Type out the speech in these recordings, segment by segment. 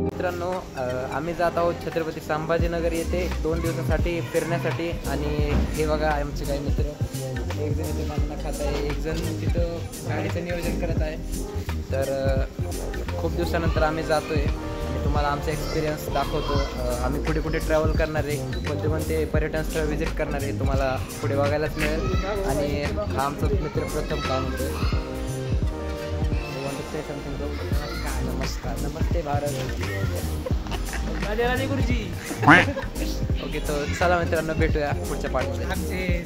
मित्रांनो, आम्ही जात आहोत छत्रपती संभाजीनगर येथे 2 दिवसासाठी फिरण्यासाठी. आणि हे बघा आमचे काही मित्र, एक जण इथे मागणं खात आहे, एक जण तिथं गाडीचं नियोजन करत आहे. तर खूप दिवसानंतर आम्ही जातो आहे आणि तुम्हाला आमचा एक्सपिरियन्स दाखवतो. आम्ही कुठे कुठे ट्रॅव्हल करणार आहे, कोणते कोणते पर्यटन स्थळ व्हिजिट करणार आहे तुम्हाला पुढे बघायलाच मिळेल. आणि हा आमचा मित्र प्रथम काम होतो. नमस्कार, नमस्ते भारत, राधे राधे गुरुजी. ओके, तो चला मित्रांनो, भेटूया पुढच्या पार्टमध्ये.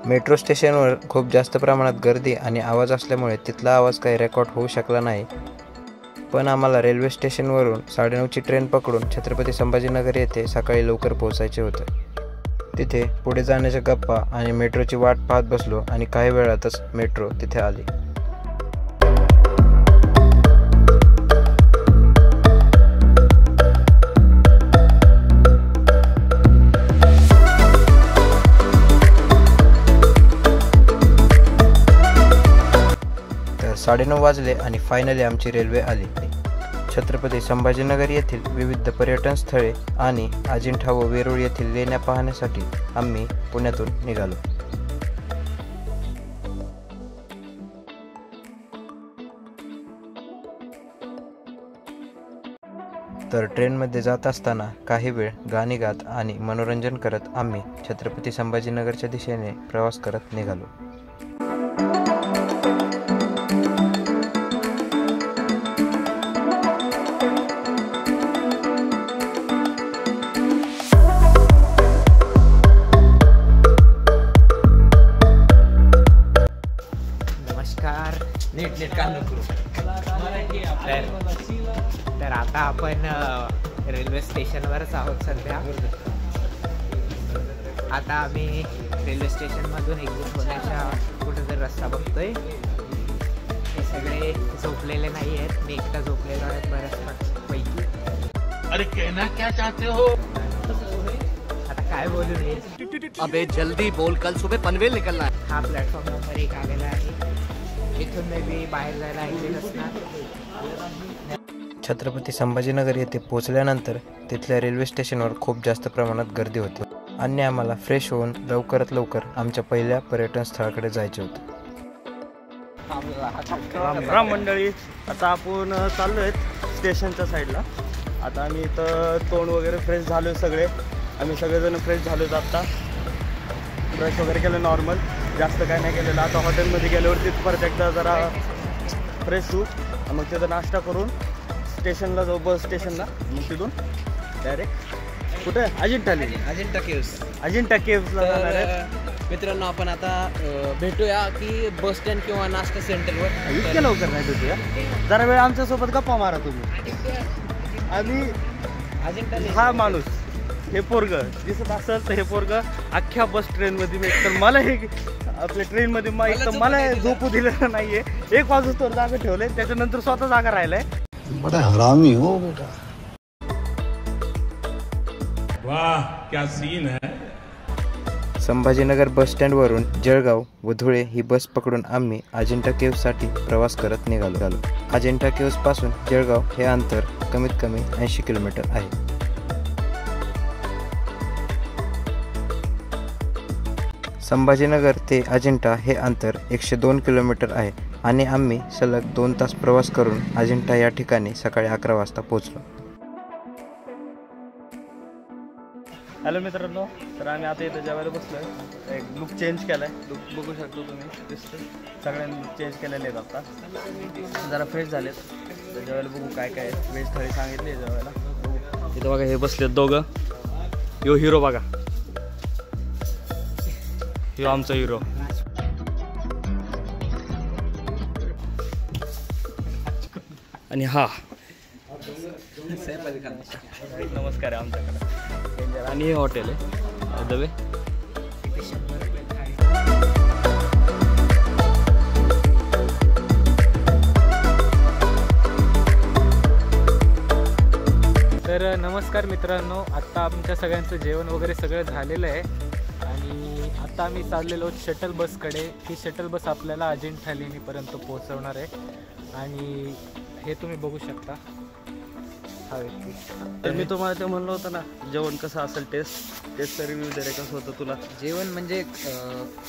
मेट्रो स्टेशनवर खूप जास्त प्रमाणात गर्दी आणि आवाज असल्यामुळे तिथला आवाज काही रेकॉर्ड होऊ शकला नाही. पण आम्हाला रेल्वे स्टेशनवरून 9:30ची ट्रेन पकडून छत्रपती संभाजीनगर येथे सकाळी लवकर पोहोचायचे होते. तिथे पुढे जाण्याच्या गप्पा आणि मेट्रोची वाट पाहत बसलो आणि काही वेळातच मेट्रो तिथे आली. तर 9:30 वाजले आणि फायनली आमची रेल्वे आली. छत्रपती संभाजीनगर येथील विविध पर्यटन स्थळे आणि अजिंठा व वेरूळ येथील लेण्या पाहण्यासाठी आम्ही पुण्यातून निघालो. तर ट्रेनमध्ये जात असताना काही वेळ गाणी गात आणि मनोरंजन करत आम्ही छत्रपती संभाजीनगरच्या दिशेने प्रवास करत निघालो. नीट काम करू. तर आता आपण रेल्वे स्टेशनवरच आहोत सध्या. आता आम्ही रेल्वे स्टेशनमधून एक्झिट होण्याच्या कुठे जर रस्ता बघतोय. हे सगळे झोपलेले नाही आहेत, मी एकटा झोपलेलो आहे बऱ्याच पैकी. अरे कहना क्या चाहते हो? आता काय बोलू नये. अबे जल्दी बोल, कल सुबह पनवेल निकलना है. हा प्लॅटफॉर्म नंबर 1 आलेला आहे. इथून मे बी बाहेर जायला एक्झिट असणार. छत्रपती संभाजीनगर येथे पोहोचल्यानंतर तिथल्या रेल्वे स्टेशनवर खूप जास्त प्रमाणात गर्दी होती आणि आम्हाला फ्रेश होऊन लवकरात लवकर आमच्या पहिल्या पर्यटन स्थळाकडे जायचे होते. राम मंडळी, आता आपण चाललो आहेत स्टेशनच्या साईडला. आता आम्ही इथं तोंड वगैरे फ्रेश झालो आहे सगळे. आम्ही सगळेजण फ्रेश झालो आहेत. आत्ता ब्रश वगैरे केलं नॉर्मल, जास्त काय नाही केलेलं. आता हॉटेलमध्ये गेल्यावरती परत एकदा जरा फ्रेश होऊ, मग तिथं नाश्ता करून स्टेशनला जाऊ, बस स्टेशनला. मग तिथून डायरेक्ट कुठे अजिंठा केव्हला जाणार आहे. मित्रांनो, आपण आता भेटूया की बस स्टँड किंवा नाश्ता सेंटरवर. इतक्या लवकर नाही भेटूया, जरा वेळ आमच्यासोबत गप्पा मारा तुम्ही. आणि हा माणूस, हे पोरग दिसत असेल तर हे पोरग अख्ख्या बस ट्रेनमध्ये मी तर मला हे आपल्या ट्रेनमध्ये मला झोपू दिलेलं नाहीये. 1 वाजूस्तोवर जागा ठेवलंय, त्याच्यानंतर स्वतः जागा राहिलाय. बड़ा हरामी हो बेटा. वाह क्या सीन है. संभाजीनगर बस स्टँडवरून जळगाव व धुळे ही बस पकडून आम्ही अजिंठा केव्हसाठी प्रवास करत निघालो. अजिंठा केव्हपासून जळगाव हे अंतर कमीत कमी 80 किलोमीटर आहे. संभाजीनगर ते अजिंठा हे अंतर 102 किलोमीटर आहे आणि आम्ही सलग 2 तास प्रवास करून अजिंठा या ठिकाणी सकाळी 11 वाजता पोहोचलो. हॅलो मित्रांनो, तर आम्ही आता इथं जेवायला बसलोय. एक लुक चेंज केलाय, लुक बघू शकतो तुम्ही, दिसतं सगळ्यांनी लुक चेंज केलेले आहेत. आता जरा फ्रेश झालेत. तर जेवायला बघू काय काय व्हेज थाळी सांगितली जेवायला. इथं बघा हे बसलेत दोघं. यो हिरो बघा, यो आमचा हिरो. आणि हा नमस्कार आहे आमच्याकडे. आणि हे हॉटेल आहे दबे. तर नमस्कार मित्रांनो, आत्ता आमच्या सगळ्यांचं जेवण वगैरे सगळं झालेलं आहे आणि आता आम्ही चाललेलो शटल बसकडे. ही शटल बस आपल्याला अजिंठा लेणीपर्यंत पोहोचवणार आहे आणि हे तुम्ही बघू शकता हा व्यक्ती. तर मी तुम्हाला ते म्हणलं होतं ना जेवण कसं असेल, टेस्टचा रिव्ह्यू दे रे, कसं होतं तुला जेवण म्हणजे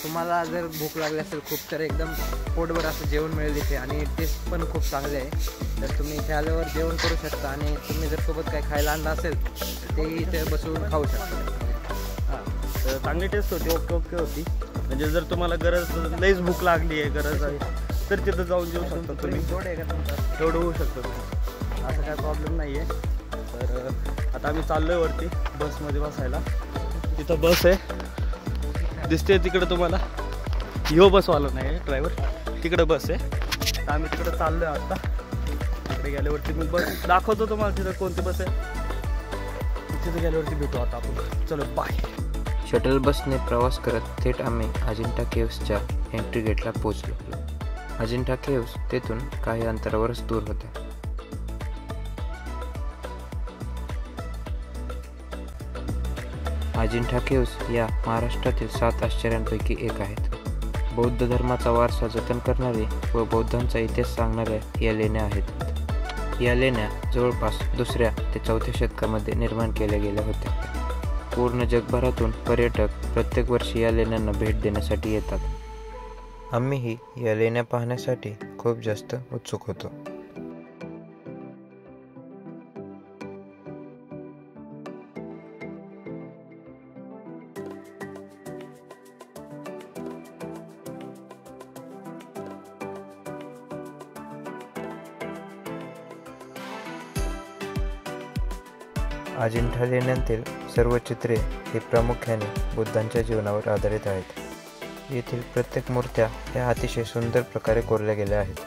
तुम्हाला जर भूक लागली असेल खूप तर एकदम पोटभर असं जेवण मिळेल इथे आणि टेस्ट पण खूप चांगले आहे. तर तुम्ही इथे आल्यावर जेवण करू शकता आणि तुम्ही जर सोबत काही खायला आणलं असेल तर ते इथे बसून खाऊ शकता. हां, तर चांगली टेस्ट होती, ओके होती. म्हणजे जर तुम्हाला लईच भूक लागली आहे, गरज आहे तर तिथं जाऊन जेवू शकता तुम्ही. तेवढं होऊ शकतं, असं काय प्रॉब्लेम नाही आहे. तर आता आम्ही चाललो आहे वरती बसमध्ये बसायला. तिथं बस आहे दिसते तिकडं तुम्हाला. ह्यो बसवाला नाही ड्रायव्हर, तिकडं बस आहे. तर आम्ही तिकडं चाललो आहे आता. तिकडे गेल्यावरती मी बस दाखवतो तुम्हाला तिथं कोणती बस आहे. तिथे गेल्यावरती भेटू आता आपण. चलो बाय. शटल बसने प्रवास करत थेट आम्ही अजिंठा केव्सच्या एंट्री गेटला पोहोचलो. अजिंठा केव्स तेथून काही अंतरावरच दूर होत्या. अजिंठा केव्स या महाराष्ट्रातील 7 आश्चर्यांपैकी एक आहेत. बौद्ध धर्माचा वारसा जतन करणारे व बौद्धांचा इतिहास सांगणाऱ्या या लेण्या आहेत. या लेण्या जवळपास 2ऱ्या ते 4थ्या शतकामध्ये निर्माण केल्या गेल्या होत्या. पूर्ण जगभरातून पर्यटक प्रत्येक वर्षी या लेण्यांना भेट देण्यासाठी येतात. आम्हीही या लेण्या पाहण्यासाठी खूप जास्त उत्सुक होतो. अजिंठा लेण्यांतील सर्व चित्रे ही प्रामुख्याने बुद्धांच्या जीवनावर आधारित आहेत. येथील प्रत्येक मूर्त्या ह्या अतिशय सुंदर प्रकारे कोरल्या गेल्या आहेत.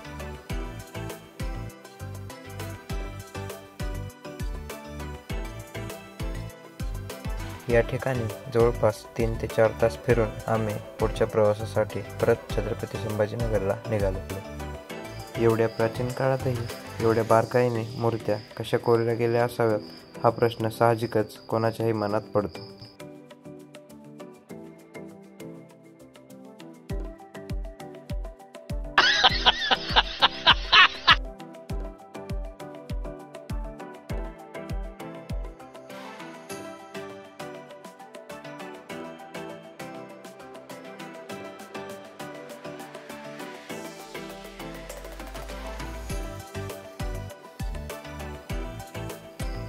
या ठिकाणी जवळपास 3 ते 4 तास फिरून आम्ही पुढच्या प्रवासासाठी परत छत्रपती संभाजीनगरला निघालो. एवढ्या प्राचीन काळातही एवढ्या बारकाईने मूर्त्या कशा कोरल्या गेल्या असाव्यात हा प्रश्न साहजिकच कोणाच्याही मनात पडतो.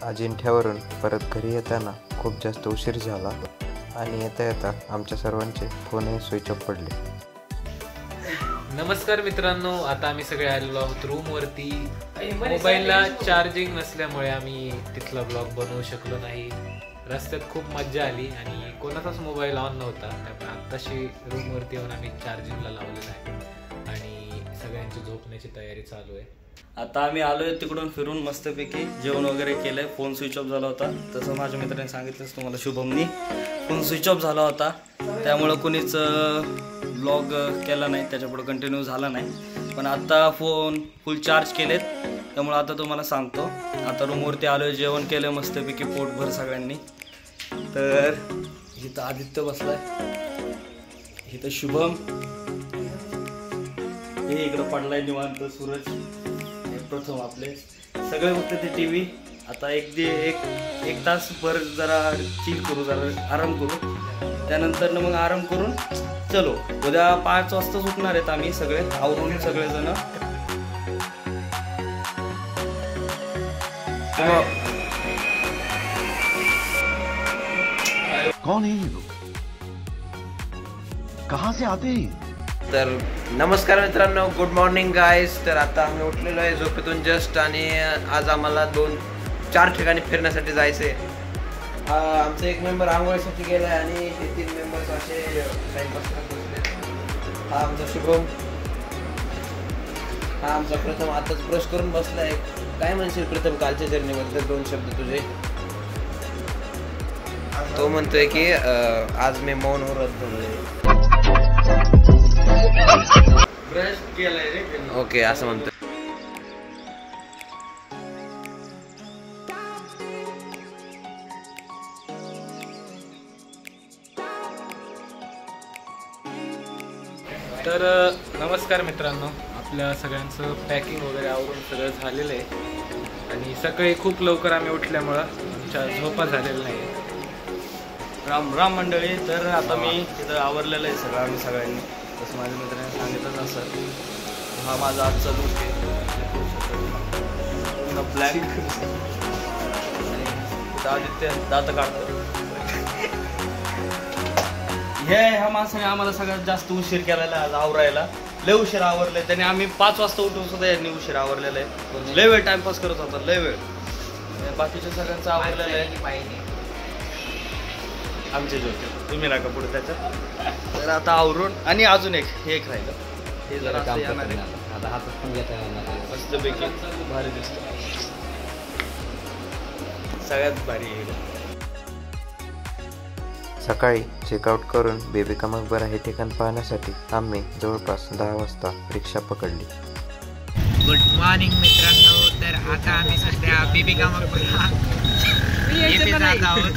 अजिंठ्यावरून परत घरी येताना खूप जास्त उशीर झाला आणि येता येता आमच्या सर्वांचे फोनही स्विच ऑफ पडले. नमस्कार मित्रांनो, आता आम्ही सगळे आलेलो आहोत रूमवरती. मोबाईलला चार्जिंग नसल्यामुळे आम्ही तिथला ब्लॉग बनवू शकलो नाही. रस्त्यात खूप मज्जा आली आणि कोणाचाच मोबाईल ऑन नव्हता, त्यामुळे आत्ताशी रूमवरती येऊन आम्ही चार्जिंगला लावलेला आहे आणि सगळ्यांची झोपण्याची तयारी चालू आहे. आता आम्ही आलोय तिकडून फिरून मस्तपैकी जेवण वगैरे केलंय. फोन स्विच ऑफ झाला होता, तसं माझ्या मित्राने सांगितलंच तुम्हाला, शुभमनी. फोन स्विच ऑफ झाला होता त्यामुळं कोणीच ब्लॉग केला नाही, त्याच्यापुढे कंटिन्यू झाला नाही. पण आता फोन फुल चार्ज केलेत त्यामुळं आता तुम्हाला सांगतो. आता रूमवरती आलोय, जेवण केलं मस्तपैकी पोटभर सगळ्यांनी. तर इथं आदित्य बसलाय, इथं शुभम, हे इकडं पडलाय निवांत, सूरज, प्रथम आपले सगळे बघते ते TV. आता एक तास भर जरा चिल करू, जरा आराम करू. त्यानंतर मग आराम करून चलो उद्या 5 वाजता उठणार आहेत आम्ही सगळे आवरून सगळेजण. कौन है ये लोग, कहाँ से आते हैं? तर नमस्कार मित्रांनो, गुड मॉर्निंग गाईज. तर आता आम्ही उठलेलो आहे झोपेतून जस्ट आणि आज आम्हाला 2-4 ठिकाणी फिरण्यासाठी जायचं आहे. आमचा एक मेंबर आंघोळीसाठी गेला आहे आणि हे 3 मेंबर्स असे टाइमपास करत बसले. हा आमचा शुभम, हा आमचा प्रथम आताच ब्रश करून बसलाय. काय म्हणशील प्रथम कालच्या जर्नीबद्दल 2 शब्द तुझे? तो म्हणतोय की आज मी मौन व्रत धरले. ब्रश केलाय रे. ओके असं म्हणतोय. तर नमस्कार मित्रांनो, आपल्या सगळ्यांचं पॅकिंग वगैरे आवरून सगळं झालेलं आहे आणि सकाळी खूप लवकर आम्ही उठल्यामुळं आमच्या झोपा झालेल्या नाही. राम राम मंडळी. तर आता मी इथं आवरलेलं आहे सगळं आम्ही सगळ्यांनी, जसं माझ्या मित्राने सांगितलं असं. हा माझा आजचा लूक आहे, पूर्ण ब्लॅक. आणि इथं आदित्य दात काढतो. ह्या माणसाने आम्हाला सगळ्यात जास्त उशीर केलेला आज आवरायला. लय उशीर आवरले त्याने. आम्ही 5 वाजता उठून सुद्धा यांनी उशीर आवरलेला आहे. लय वेळ टाइमपास करत होता, लय वेळ. बाकीच्या सगळ्यांचं आवरलेलं आहे. आमचे जोते तुम्ही नका पुढे त्याच्यात. तर आता आवरून आणि अजून एक राहिलं. हे जरा असं येणार आहे. मस्तपैकी भारी दिसतं, सगळ्यात भारी आहे. सकाळी चेकआउट करून बेबिका मकबरा हे ठिकाण पाहण्यासाठी आम्ही जवळपास 10 वाजता रिक्षा पकडली. गुड मॉर्निंग मित्रांनो. तर आता आम्ही सध्या बेबिका मकबरा येथे जात आहोत.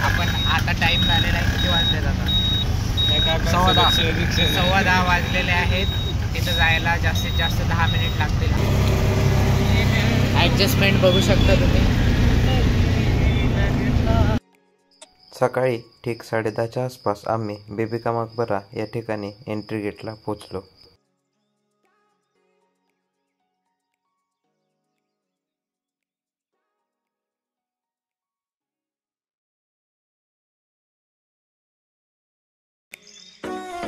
आपण आता टाइम झालेला आहे, किती वाजले जातात? 10:15 वाजलेले आहेत. तिथं जायला जास्तीत जास्त 10 मिनिट लागतील. ॲडजस्टमेंट बघू शकता तुम्ही. सकाळी ठीक 10:30च्या आसपास आम्ही बेबिका मकबरा या ठिकाणी एंट्री गेटला पोचलो.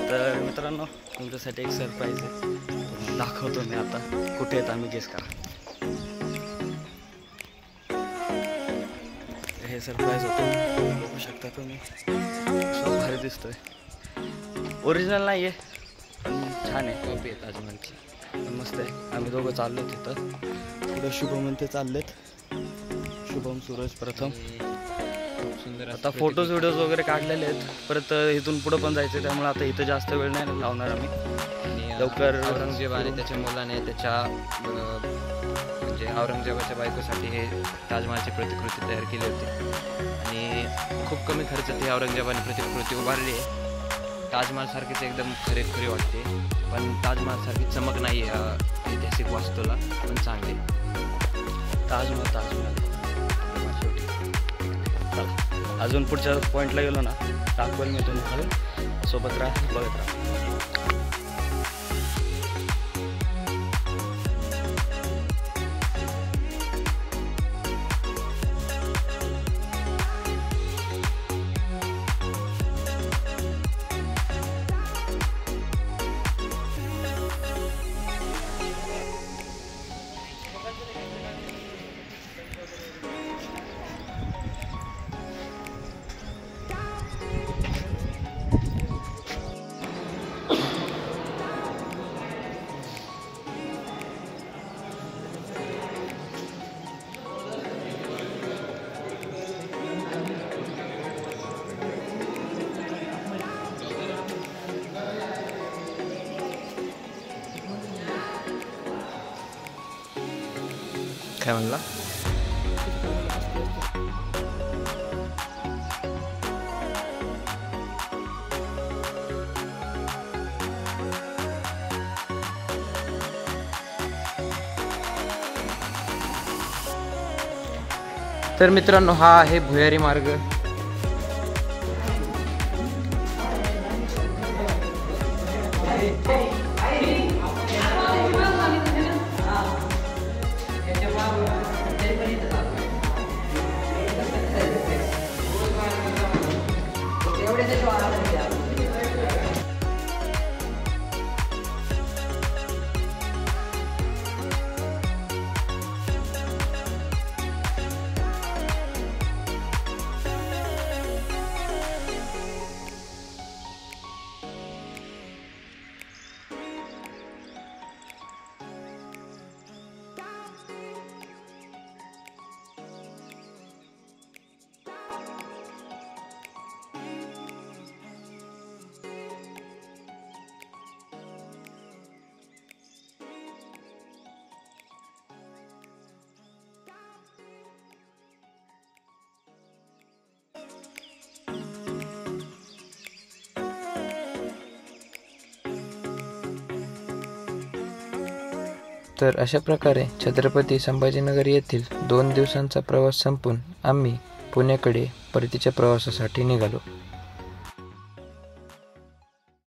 तर मित्रांनो, तुमच्यासाठी एक सरप्राईज आहे, दाखवतो मी आता. कुठे आहेत आम्ही, गेस करा. हे सरप्राईज होतं, बघू शकता तुम्ही. खूप भारी दिसतोय. ओरिजिनल नाही आहे पण छान आहे. कॉपी आहे ताजमहलची, मस्त आहे. आम्ही दोघं चाललो तिथं. पुढे शुभम ते चाललेत. शुभम, सूरज, प्रथम. सुंदर आता फोटोज व्हिडिओज वगैरे काढलेले आहेत. परत इथून पुढं पण जायचं, त्यामुळे आता इथं जास्त वेळ नाही लावणार आम्ही. आणि लवकर औरंगजेब आणि त्याच्या मुलाने त्याच्या म्हणजे औरंगजेबाच्या बायकोसाठी हे ताजमहालची प्रतिकृती तयार केली होती आणि खूप कमी खर्चात ही औरंगजेबाने प्रतिकृती उभारली आहे. ताजमहालसारखीच एकदम खरी वाटते, पण ताजमहालसारखी चमक नाही आहे ऐतिहासिक वास्तूला, पण चांगली. ताजमहल शेवटी. चला अजून पुढच्या पॉईंटला गेलो ना, दाखवेल मी तुम्हाला. सोबत राहा, बघत राहा. काय म्हणला? तर मित्रांनो, हा आहे भुयारी मार्ग. तर अशा प्रकारे छत्रपती संभाजीनगर येथील 2 दिवसांचा प्रवास संपून आम्ही पुण्याकडे परतीच्या प्रवासासाठी निघालो.